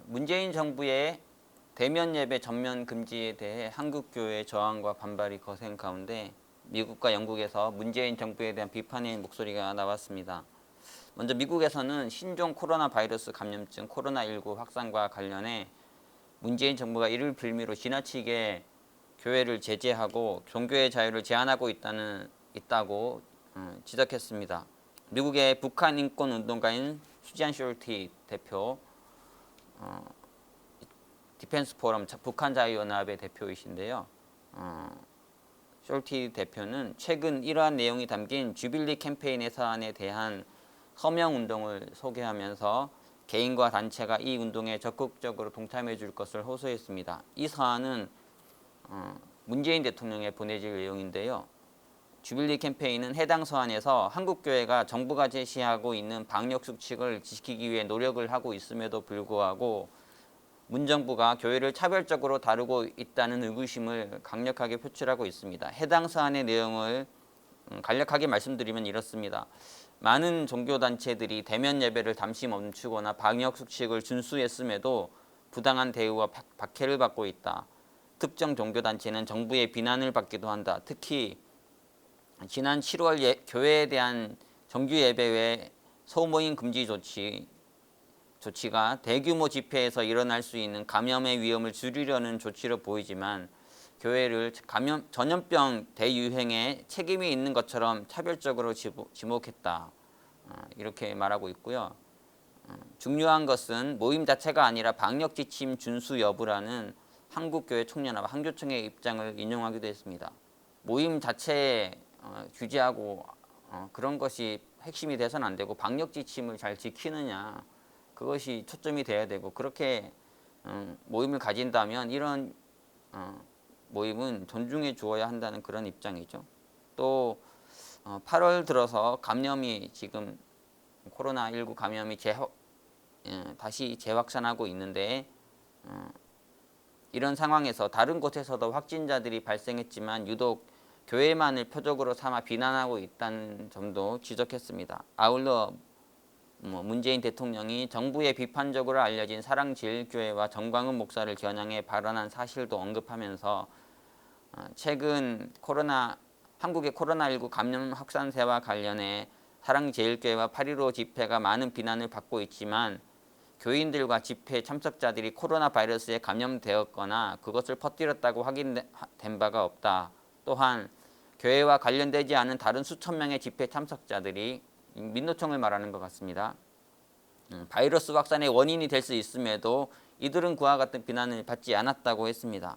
문재인 정부의 대면 예배 전면 금지에 대해 한국교회 저항과 반발이 거센 가운데 미국과 영국에서 문재인 정부에 대한 비판의 목소리가 나왔습니다. 먼저 미국에서는 신종 코로나 바이러스 감염증 코로나19 확산과 관련해 문재인 정부가 이를 빌미로 지나치게 교회를 제재하고 종교의 자유를 제한하고 있다고 지적했습니다. 미국의 북한 인권 운동가인 수잔 숄티 대표, 디펜스 포럼 북한 자유연합의 대표이신데요. 숄티 대표는 최근 이러한 내용이 담긴 주빌리 캠페인의 사안에 대한 서명 운동을 소개하면서 개인과 단체가 이 운동에 적극적으로 동참해 줄 것을 호소했습니다. 이 사안은 문재인 대통령에 보내질 내용인데요. 주빌리 캠페인은 해당 서한에서 한국교회가 정부가 제시하고 있는 방역 수칙을 지키기 위해 노력을 하고 있음에도 불구하고 문정부가 교회를 차별적으로 다루고 있다는 의구심을 강력하게 표출하고 있습니다. 해당 사안의 내용을 간략하게 말씀드리면 이렇습니다. 많은 종교단체들이 대면 예배를 잠시 멈추거나 방역 수칙을 준수했음에도 부당한 대우와 박해를 받고 있다. 특정 종교단체는 정부의 비난을 받기도 한다. 특히 지난 7월 교회에 대한 정규 예배 외 소모임 금지 조치가 대규모 집회에서 일어날 수 있는 감염의 위험을 줄이려는 조치로 보이지만 교회를 전염병 대유행에 책임이 있는 것처럼 차별적으로 지목했다. 이렇게 말하고 있고요. 중요한 것은 모임 자체가 아니라 방역 지침 준수 여부라는 한국교회 총연합 한교총의 입장을 인용하기도 했습니다. 모임 자체에 규제하고 그런 것이 핵심이 돼서는 안 되고 방역 지침을 잘 지키느냐 그것이 초점이 돼야 되고 그렇게 모임을 가진다면 이런 모임은 존중해 주어야 한다는 그런 입장이죠. 또 8월 들어서 감염이 지금 코로나19 감염이 다시 재확산하고 있는데 이런 상황에서 다른 곳에서도 확진자들이 발생했지만 유독 교회만을 표적으로 삼아 비난하고 있다는 점도 지적했습니다. 아울러 문재인 대통령이 정부에 비판적으로 알려진 사랑제일교회와 정광훈 목사를 겨냥해 발언한 사실도 언급하면서 최근 한국의 코로나19 감염 확산세와 관련해 사랑제일교회와 8.15 집회가 많은 비난을 받고 있지만 교인들과 집회 참석자들이 코로나 바이러스에 감염되었거나 그것을 퍼뜨렸다고 확인된 바가 없다. 또한 교회와 관련되지 않은 다른 수천 명의 집회 참석자들이 민노총을 말하는 것 같습니다. 바이러스 확산의 원인이 될 수 있음에도 이들은 그와 같은 비난을 받지 않았다고 했습니다.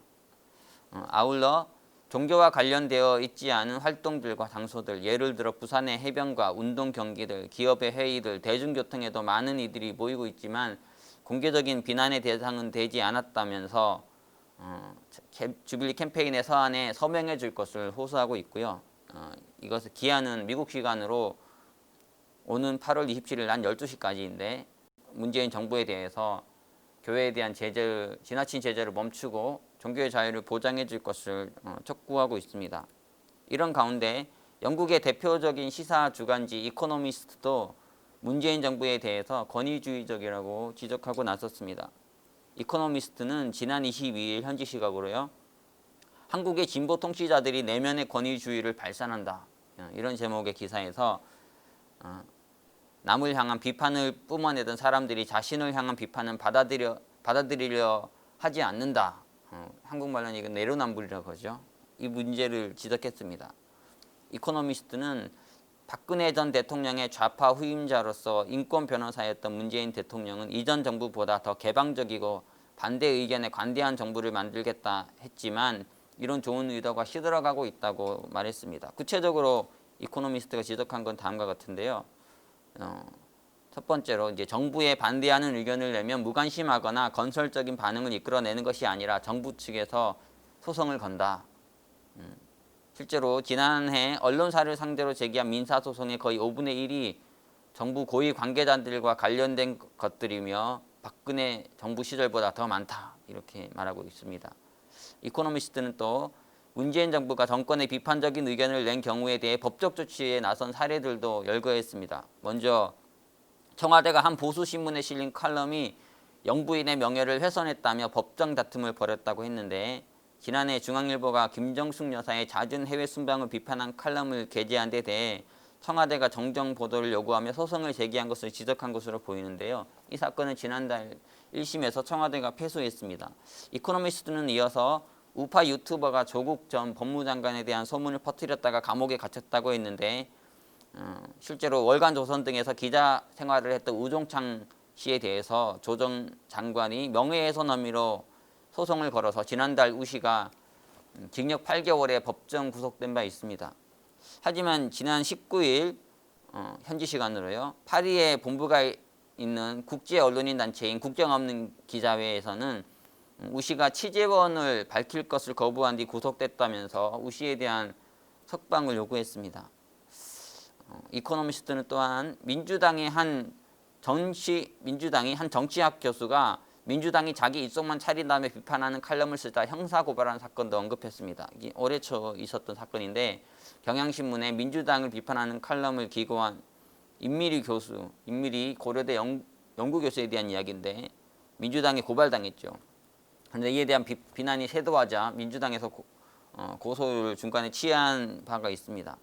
아울러 종교와 관련되어 있지 않은 활동들과 장소들, 예를 들어 부산의 해변과 운동 경기들, 기업의 회의들, 대중교통에도 많은 이들이 모이고 있지만 공개적인 비난의 대상은 되지 않았다면서 주빌리 캠페인의 서한에 서명해 줄 것을 호소하고 있고요. 이것을 기한은 미국 시간으로 오는 8월 27일 난 12시까지인데 문재인 정부에 대해서 교회에 대한 지나친 제재를 멈추고 종교의 자유를 보장해 줄 것을 촉구하고 있습니다. 이런 가운데 영국의 대표적인 시사 주간지 이코노미스트도 문재인 정부에 대해서 권위주의적이라고 지적하고 나섰습니다. 이코노미스트는 지난 22일 현지 시각으로요. 한국의 진보 통치자들이 내면의 권위주의를 발산한다. 이런 제목의 기사에서 남을 향한 비판을 뿜어내던 사람들이 자신을 향한 비판은 받아들이려 하지 않는다. 한국말로는 이건 내로남불이라고 하죠. 이 문제를 지적했습니다. 이코노미스트는 박근혜 전 대통령의 좌파 후임자로서 인권 변호사였던 문재인 대통령은 이전 정부보다 더 개방적이고 반대 의견에 관대한 정부를 만들겠다 했지만 이런 좋은 의도가 시들어가고 있다고 말했습니다. 구체적으로 이코노미스트가 지적한 건 다음과 같은데요. 첫 번째로 이제 정부에 반대하는 의견을 내면 무관심하거나 건설적인 반응을 이끌어내는 것이 아니라 정부 측에서 소송을 건다. 실제로 지난해 언론사를 상대로 제기한 민사소송의 거의 5분의 1이 정부 고위 관계자들과 관련된 것들이며 박근혜 정부 시절보다 더 많다. 이렇게 말하고 있습니다. 이코노미스트는 또 문재인 정부가 정권에 비판적인 의견을 낸 경우에 대해 법적 조치에 나선 사례들도 열거했습니다. 먼저 청와대가 한 보수신문에 실린 칼럼이 영부인의 명예를 훼손했다며 법정 다툼을 벌였다고 했는데 지난해 중앙일보가 김정숙 여사의 잦은 해외 순방을 비판한 칼럼을 게재한 데 대해 청와대가 정정 보도를 요구하며 소송을 제기한 것을 지적한 것으로 보이는데요. 이 사건은 지난달 1심에서 청와대가 패소했습니다. 이코노미스트는 이어서 우파 유튜버가 조국 전 법무장관에 대한 소문을 퍼뜨렸다가 감옥에 갇혔다고 했는데 실제로 월간 조선 등에서 기자 생활을 했던 우종창 씨에 대해서 조 전 장관이 명예훼손 혐의로 소송을 걸어서 지난달 우 씨가 징역 8개월에 법정 구속된 바 있습니다. 하지만 지난 19일 현지 시간으로요. 파리에 본부가 있는 국제 언론인 단체인 국정없는 기자회에서는 우 씨가 취재원을 밝힐 것을 거부한 뒤 구속됐다면서 우 씨에 대한 석방을 요구했습니다. 이코노미스트는 또한 민주당의 한 정치학 교수가 민주당이 자기 입속만 차린 다음에 비판하는 칼럼을 쓰다 형사고발한 사건도 언급했습니다. 이게 올해 초 있었던 사건인데 경향신문에 민주당을 비판하는 칼럼을 기고한 임미리 고려대 연구교수에 대한 이야기인데 민주당이 고발당했죠. 그런데 이에 대한 비난이 쇄도하자 민주당에서 고소를 중간에 취한 바가 있습니다.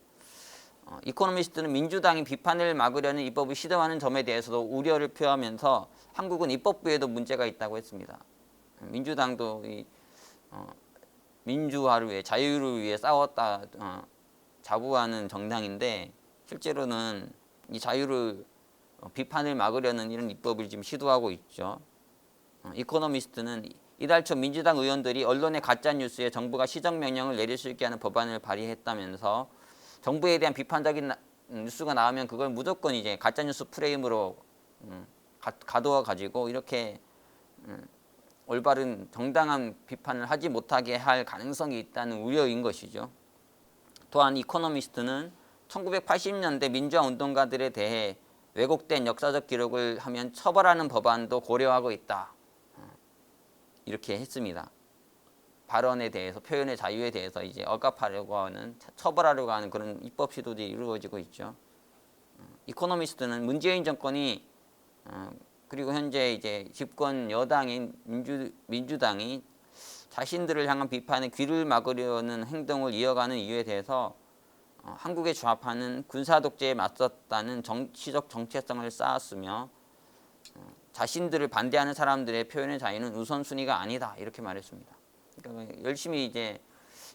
이코노미스트는 민주당이 비판을 막으려는 입법을 시도하는 점에 대해서도 우려를 표하면서 한국은 입법부에도 문제가 있다고 했습니다. 민주당도 민주화를 위해 자유를 위해 싸웠다 자부하는 정당인데 실제로는 이 자유를 비판을 막으려는 이런 입법을 지금 시도하고 있죠. 이코노미스트는 이달 초 민주당 의원들이 언론의 가짜 뉴스에 정부가 시정 명령을 내릴 수 있게 하는 법안을 발의했다면서 정부에 대한 비판적인 뉴스가 나오면 그걸 무조건 이제 가짜 뉴스 프레임으로 가두어 가지고 이렇게 올바른 정당한 비판을 하지 못하게 할 가능성이 있다는 우려인 것이죠. 또한 이코노미스트는 1980년대 민주화 운동가들에 대해 왜곡된 역사적 기록을 하면 처벌하는 법안도 고려하고 있다. 이렇게 했습니다. 발언에 대해서 표현의 자유에 대해서 이제 억압하려고 하는 처벌하려고 하는 그런 입법 시도들이 이루어지고 있죠. 이코노미스트는 문재인 정권이 그리고 현재 이제 집권 여당인 민주당이 자신들을 향한 비판에 귀를 막으려는 행동을 이어가는 이유에 대해서 한국에 좌파는 군사 독재에 맞섰다는 정치적 정체성을 쌓았으며 자신들을 반대하는 사람들의 표현의 자유는 우선순위가 아니다 이렇게 말했습니다. 그러니까 열심히 이제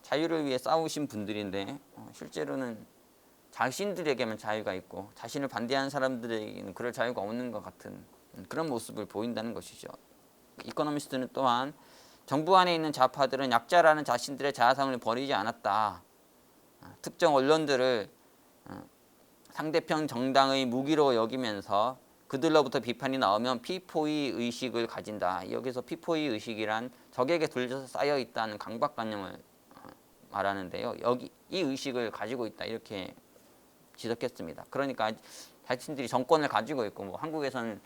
자유를 위해 싸우신 분들인데 실제로는 자신들에게만 자유가 있고 자신을 반대하는 사람들에게는 그럴 자유가 없는 것 같은 그런 모습을 보인다는 것이죠. 이코노미스트는 또한 정부 안에 있는 좌파들은 약자라는 자신들의 자아상을 버리지 않았다. 특정 언론들을 상대편 정당의 무기로 여기면서 그들로부터 비판이 나오면 피포의 의식을 가진다. 여기서 피포의 의식이란 적에게 둘러서 쌓여 있다는 강박관념을 말하는데요. 여기 이 의식을 가지고 있다 이렇게 지적했습니다. 그러니까 자신들이 정권을 가지고 있고 뭐 한국에서는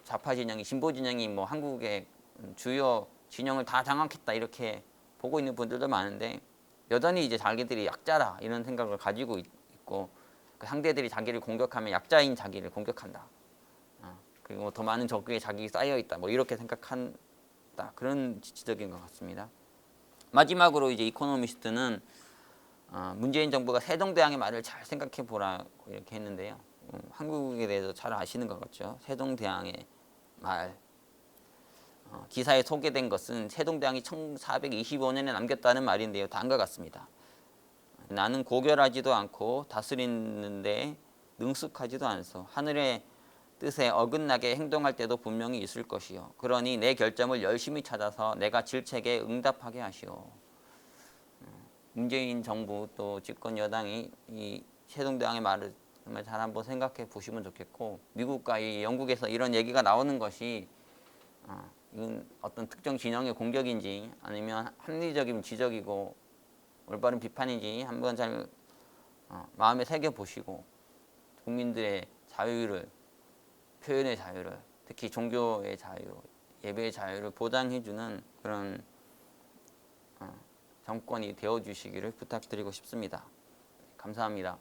좌파 진영이 진보 진영이 뭐 한국의 주요 진영을 다 장악했다 이렇게 보고 있는 분들도 많은데 여전히 이제 자기들이 약자라 이런 생각을 가지고 있고 그 상대들이 자기를 공격하면 약자인 자기를 공격한다. 그리고 더 많은 적에 자기 쌓여 있다. 뭐 이렇게 생각한다. 그런 지적인 것 같습니다. 마지막으로 이제 이코노미스트는 문재인 정부가 세종대왕의 말을 잘 생각해 보라고 이렇게 했는데요. 한국에 대해서 잘 아시는 것 같죠. 세종대왕의 말. 기사에 소개된 것은 세종대왕이 1425년에 남겼다는 말인데요. 다음과 같습니다. 나는 고결하지도 않고 다스리는데 능숙하지도 않소. 하늘의 뜻에 어긋나게 행동할 때도 분명히 있을 것이요. 그러니 내 결점을 열심히 찾아서 내가 질책에 응답하게 하시오. 문재인 정부 또 집권 여당이 이 세종대왕의 말을 정말 잘 한번 생각해 보시면 좋겠고 미국과 이 영국에서 이런 얘기가 나오는 것이 이건 어떤 특정 진영의 공격인지 아니면 합리적인 지적이고 올바른 비판인지 한번 잘 마음에 새겨 보시고 국민들의 자유를 표현의 자유를 특히 종교의 자유, 예배의 자유를 보장해주는 그런 정권이 되어주시기를 부탁드리고 싶습니다. 감사합니다.